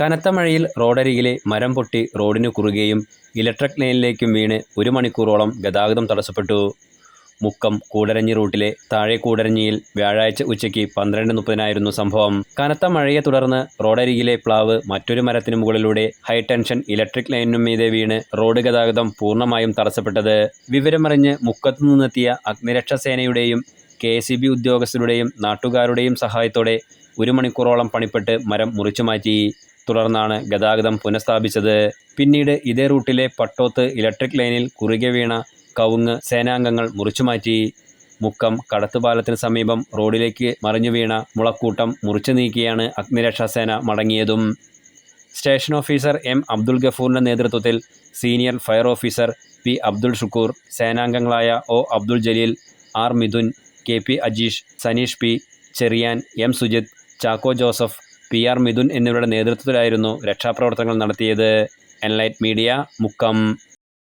കനത്ത മഴയിൽ റോഡരികിലെ മരം പൊട്ടി റോഡിനു കുറുകെയും ഇലക്ട്രിക് ലൈനിലേക്കും വീണ് 1 മണിക്കൂറോളം ഗതാഗതം തടസ്സപ്പെട്ടു. മുക്കം കൂടരഞ്ഞി റൂട്ടിലെ താഴെ കൂടരഞ്ഞിയിൽ വ്യാഴാഴ്ച ഉച്ചയ്ക്ക് 12:30 സംഭവം. കനത്ത മഴയെ തുടർന്ന് റോഡരികിലെ പ്ലാവ് മറ്റൊരു മരത്തിനു മുകളിലൂടെ ഹൈടെൻഷൻ ഇലക്ട്രിക് ലൈനിനു മീതെ വീണ് റോഡ് ഗതാഗതം പൂർണ്ണമായും തടസ്സപ്പെട്ടത്. വിവരമറിഞ്ഞ് മുക്കത്തു നിന്നെത്തിയ അഗ്നിരക്ഷാസേനയുടെയും KSEB ഉദ്യോഗസ്ഥരുടെയും നാട്ടുകാരുടെയും സഹായത്തോടെ 1 മണിക്കൂറോളം പണിപ്പെട്ട് മരം മുറിച്ചുമാറ്റി. തുടർന്നാണ് ഗതാഗതം പുനഃസ്ഥാപിച്ചത്. പിന്നീട് ഇതേ റൂട്ടിലെ പട്ടോത്ത് ഇലക്ട്രിക് ലൈനിൽ കുറുകെ വീണ കവുങ്ങ് സേനാംഗങ്ങൾ മുറിച്ചുമാറ്റി. മുക്കം കടത്തുപാലത്തിന് സമീപം റോഡിലേക്ക് മറിഞ്ഞു വീണ മുളക്കൂട്ടം മുറിച്ചു നീക്കിയാണ് അഗ്നിരക്ഷാസേന മടങ്ങിയതും. Station officer M. അബ്ദുൾ ഗഫൂറിൻ്റെ നേതൃത്വത്തിൽ senior fire officer P. Abdul Shukoor, സേനാംഗങ്ങളായ O. Abdul Jaleel, R. Mithun, KP Ajeesh, Saneesh P. Cherian, M. Sujith, Chacko Joseph, PR Mithun എന്നിവരുടെ നേതൃത്വത്തിലായിരുന്നു രക്ഷാപ്രവർത്തനങ്ങൾ നടത്തിയത്. Enlight media, Mukkam.